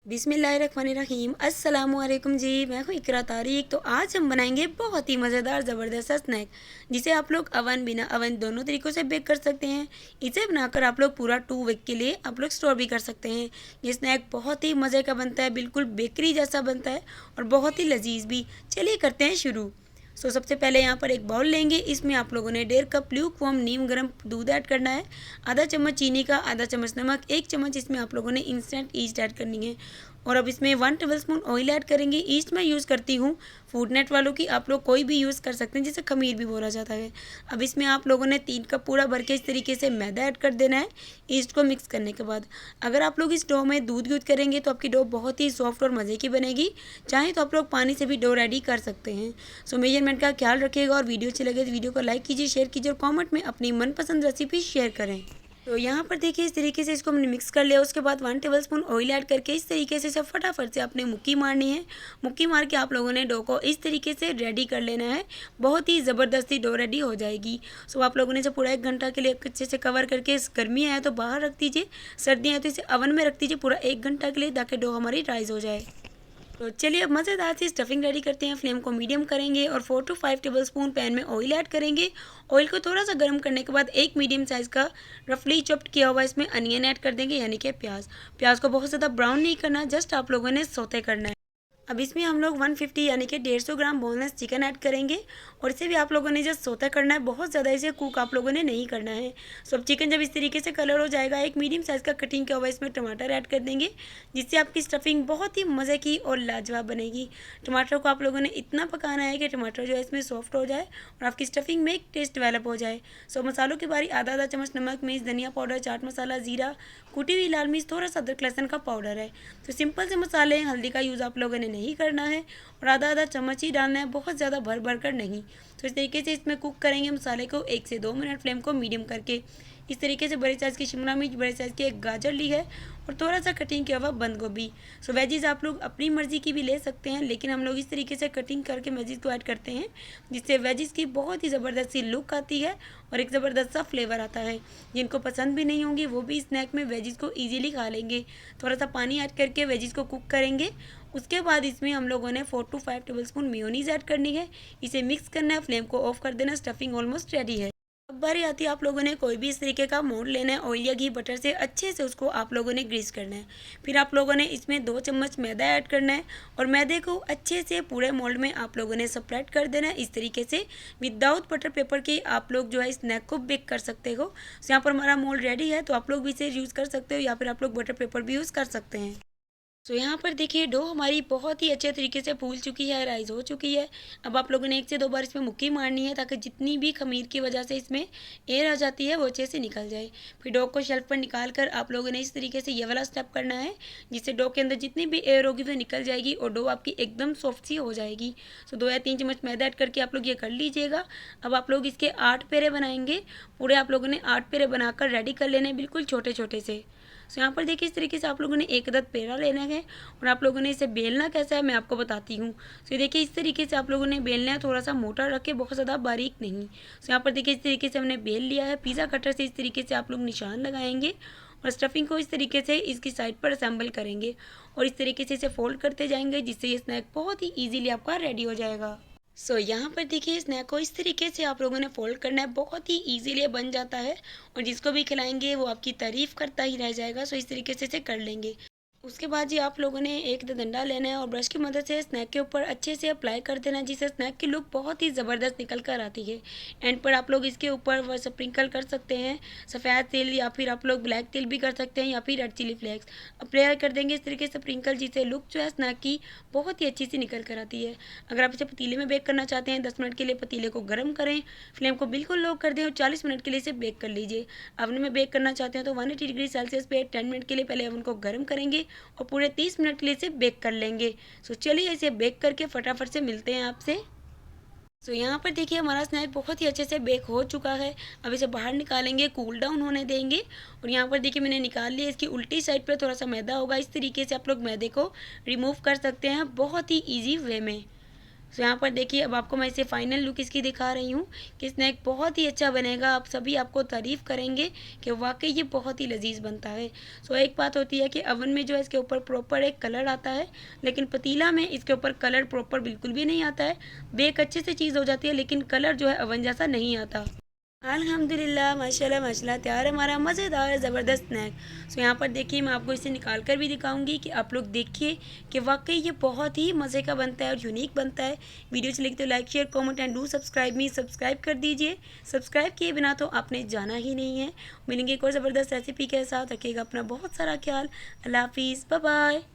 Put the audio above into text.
बिस्मिल्लाहिर्रहमानिर्रहीम अस्सलामुअलैकुम जी। मैं हूँ इकरा तारिक। तो आज हम बनाएंगे बहुत ही मज़ेदार ज़बरदस्त सा स्नैक, जिसे आप लोग अवन बिना अवन दोनों तरीक़ों से बेक कर सकते हैं। इसे बनाकर आप लोग पूरा 2 वीक के लिए आप लोग स्टोर भी कर सकते हैं। ये स्नैक बहुत ही मज़े का बनता है, बिल्कुल बेकरी जैसा बनता है और बहुत ही लजीज भी। चलिए करते हैं शुरू। सबसे पहले यहाँ पर एक बाउल लेंगे। इसमें आप लोगों ने 1.5 कप ल्यूक वार्म नीम गर्म दूध ऐड करना है, आधा चम्मच चीनी का, आधा चम्मच नमक, 1 चम्मच इसमें आप लोगों ने इंस्टेंट ईस्ट ऐड करनी है और अब इसमें 1 टेबलस्पून ऑयल ऐड करेंगे। ईस्ट मैं यूज़ करती हूँ फूड नेट वालों की, आप लोग कोई भी यूज़ कर सकते हैं, जिसे खमीर भी बोला जाता है। अब इसमें आप लोगों ने 3 कप पूरा भर के इस तरीके से मैदा ऐड कर देना है ईस्ट को मिक्स करने के बाद। अगर आप लोग इस डो में दूध यूज़ करेंगे तो आपकी डो बहुत ही सॉफ्ट और मज़े की बनेगी। चाहे तो आप लोग पानी से भी डो रेडी कर सकते हैं। मेजरमेंट का ख्याल रखिएगा और वीडियो अच्छी लगे तो वीडियो को लाइक कीजिए, शेयर कीजिए और कॉमेंट में अपनी मनपसंद रेसिपी शेयर करें। तो यहाँ पर देखिए इस तरीके से इसको हमने मिक्स कर लिया। उसके बाद 1 टेबलस्पून ऑयल ऐड करके इस तरीके से सब फटाफट से आपने मुक्की मारनी है। मुक्की मार के आप लोगों ने डो को इस तरीके से रेडी कर लेना है। बहुत ही ज़बरदस्ती डो रेडी हो जाएगी। आप लोगों ने इसे पूरा 1 घंटा के लिए अच्छे से कवर करके, गर्मी है तो बाहर रख दीजिए, सर्दियाँ है तो इसे ओवन में रख दीजिए पूरा 1 घंटा के लिए, ताकि डो हमारी राइज हो जाए। तो चलिए अब मज़ेदार सी स्टफिंग रेडी करते हैं। फ्लेम को मीडियम करेंगे और 4 to 5 टेबलस्पून पैन में ऑयल ऐड करेंगे। ऑयल को थोड़ा सा गर्म करने के बाद एक मीडियम साइज़ का रफली चॉप्ड किया हुआ इसमें अनियन ऐड कर देंगे, यानी कि प्याज। प्याज को बहुत ज़्यादा ब्राउन नहीं करना, जस्ट आप लोगों ने सौते करना है। अब इसमें हम लोग 150 यानी कि 150 ग्राम बोनलेस चिकन ऐड करेंगे और इसे भी आप लोगों ने जस्ट सोता करना है, बहुत ज़्यादा इसे कुक आप लोगों ने नहीं करना है। अब चिकन जब इस तरीके से कलर हो जाएगा, एक मीडियम साइज़ का कटिंग किया हुआ इसमें टमाटर ऐड कर देंगे, जिससे आपकी स्टफिंग बहुत ही मज़े की और लाजवाब बनेगी। टमाटर को आप लोगों ने इतना पकाना है कि टमाटर जो है इसमें सॉफ्ट हो जाए और आपकी स्टफिंग में एक टेस्ट डेवलप हो जाए। मसालों की बारी, आधा चम्मच नमक, मिर्च, धनिया पाउडर, चाट मसाला, जीरा, कुटी हुई लाल मिर्च, थोड़ा सा अदरक लहसुन का पाउडर है। सिंपल से मसाले हैं, हल्दी का यूज़ आप लोगों ने नहीं करना है और आधा चम्मच ही डालना है, बहुत ज़्यादा भर भर कर नहीं। इस तरीके से इसमें कुक करेंगे मसाले को 1 से 2 मिनट, फ्लेम को मीडियम करके। इस तरीके से बड़े साइज़ की शिमला मिर्च, बड़े साइज़ की एक गाजर ली है और थोड़ा सा कटिंग किया हुआ बंद गोभी। वेजीज़ आप लोग अपनी मर्ज़ी की भी ले सकते हैं, लेकिन हम लोग इस तरीके से कटिंग करके वेजीज़ को ऐड करते हैं, जिससे वेजीज़ की बहुत ही ज़बरदस्त सी लुक आती है और एक ज़बरदस्त सा फ्लेवर आता है। जिनको पसंद भी नहीं होंगी वो भी स्नैक में वेजीज़ को ईजिली खा लेंगे। थोड़ा सा पानी ऐड करके वेजीज़ को कुक करेंगे। उसके बाद इसमें हम लोगों ने 4 to 5 टेबलस्पून मेयोनीज़ ऐड करनी है। इसे मिक्स करना है, फ्लेम को ऑफ कर देना। स्टफिंग ऑलमोस्ट रेडी है। अब बारी आती है आप लोगों ने कोई भी इस तरीके का मोल्ड लेना है, ऑयल या घी बटर से अच्छे से उसको आप लोगों ने ग्रीस करना है। फिर आप लोगों ने इसमें 2 चम्मच मैदा ऐड करना है और मैदे को अच्छे से पूरे मोल्ड में आप लोगों ने स्प्रेड कर देना है। इस तरीके से विदाउट बटर पेपर के आप लोग जो है स्नैक को बेक कर सकते हो। यहाँ पर हमारा मोल्ड रेडी है, तो आप लोग भी इसे यूज़ कर सकते हो या फिर आप लोग बटर पेपर भी यूज़ कर सकते हैं। यहाँ पर देखिए डो हमारी बहुत ही अच्छे तरीके से फूल चुकी है, राइज हो चुकी है। अब आप लोगों ने 1 से 2 बार इसमें मुक्की मारनी है, ताकि जितनी भी खमीर की वजह से इसमें एयर आ जाती है वो अच्छे से निकल जाए। फिर डो को शेल्फ पर निकाल कर आप लोगों ने इस तरीके से ये वाला स्टेप करना है, जिससे डो के अंदर जितनी भी एयर होगी वो निकल जाएगी और डो आपकी एकदम सॉफ्ट सी हो जाएगी। 2 या 3 चम्मच मैदा ऐड करके आप लोग ये कर लीजिएगा। अब आप लोग इसके 8 पेरे बनाएंगे। पूरे आप लोगों ने 8 पेरे बनाकर रेडी कर लेने, बिल्कुल छोटे छोटे से। यहाँ पर देखिए इस तरीके से आप लोगों ने एक अदद पेड़ा लेना है और आप लोगों ने इसे बेलना कैसा है मैं आपको बताती हूँ। ये देखिए इस तरीके से आप लोगों ने बेलना है, थोड़ा सा मोटा रख के, बहुत ज़्यादा बारीक नहीं। यहाँ पर देखिए इस तरीके से हमने बेल लिया है। पिज़्ज़ा कटर से इस तरीके से आप लोग निशान लगाएंगे और स्टफिंग को इस तरीके से इसकी साइड पर असेंबल करेंगे और इस तरीके से इसे फोल्ड करते जाएंगे, जिससे ये स्नैक बहुत ही ईजिली आपका रेडी हो जाएगा। यहाँ पर देखिए स्नैक को इस तरीके से आप लोगों ने फोल्ड करना है, बहुत ही इजीली बन जाता है और जिसको भी खिलाएंगे वो आपकी तारीफ करता ही रह जाएगा। इस तरीके से इसे कर लेंगे। उसके बाद जी आप लोगों ने एक डंडा लेना है और ब्रश की मदद से स्नैक के ऊपर अच्छे से अप्लाई कर देना है, जिससे स्नैक की लुक बहुत ही ज़बरदस्त निकल कर आती है। एंड पर आप लोग इसके ऊपर वह स्प्रिंकल कर सकते हैं सफ़ेद तिल, या फिर आप लोग ब्लैक तिल भी कर सकते हैं, या फिर रेड चिली फ्लेक्स अप्लाई कर देंगे इस तरीके से स्प्रिंकल, जिससे लुक जो है स्नैक की बहुत ही अच्छी सी निकल कर आती है। अगर आप इसे पतीले में बेक करना चाहते हैं, 10 मिनट के लिए पतीले को गर्म करें, फ्लेम को बिल्कुल लो कर दें और 40 मिनट के लिए इसे बेक कर लीजिए। ओवन में बेक करना चाहते हैं तो 180 डिग्री सेल्सियस पे 10 मिनट के लिए पहले ओवन को गर्म करेंगे और पूरे 30 मिनट के लिए इसे बेक कर लेंगे। चलिए इसे बेक करके फटाफट से मिलते हैं आपसे। यहाँ पर देखिए हमारा स्नैक बहुत ही अच्छे से बेक हो चुका है। अब इसे बाहर निकालेंगे, कूल डाउन होने देंगे और यहाँ पर देखिए मैंने निकाल लिया। इसकी उल्टी साइड पर थोड़ा सा मैदा होगा, इस तरीके से आप लोग मैदे को रिमूव कर सकते हैं बहुत ही ईजी वे में। सो यहाँ पर देखिए अब आपको मैं इसे फाइनल लुक इसकी दिखा रही हूँ कि स्नैक बहुत ही अच्छा बनेगा। आप सभी आपको तारीफ़ करेंगे कि वाकई ये बहुत ही लजीज बनता है। सो एक बात होती है कि अवन में जो है इसके ऊपर प्रॉपर एक कलर आता है, लेकिन पतीला में इसके ऊपर कलर प्रॉपर बिल्कुल भी नहीं आता है। बेक अच्छे से चीज़ हो जाती है लेकिन कलर जो है अवन जैसा नहीं आता। अल्हम्दुलिल्लाह माशाल्लाह माशाल्लाह तैयार है हमारा मज़ेदार ज़बरदस्त स्नैक। सो यहाँ पर देखिए मैं आपको इसे निकाल कर भी दिखाऊंगी कि आप लोग देखिए कि वाकई ये बहुत ही मज़े का बनता है और यूनिक बनता है। वीडियो अच्छी लगी तो like share comment and do subscribe me, subscribe कर दीजिए। सब्सक्राइब किए बिना तो आपने जाना ही नहीं है। मिलेंगे एक और ज़बरदस्त रेसिपी के साथ। रखिएगा अपना बहुत सारा ख्याल। अल्लाह हाफिज़, बाय बाय।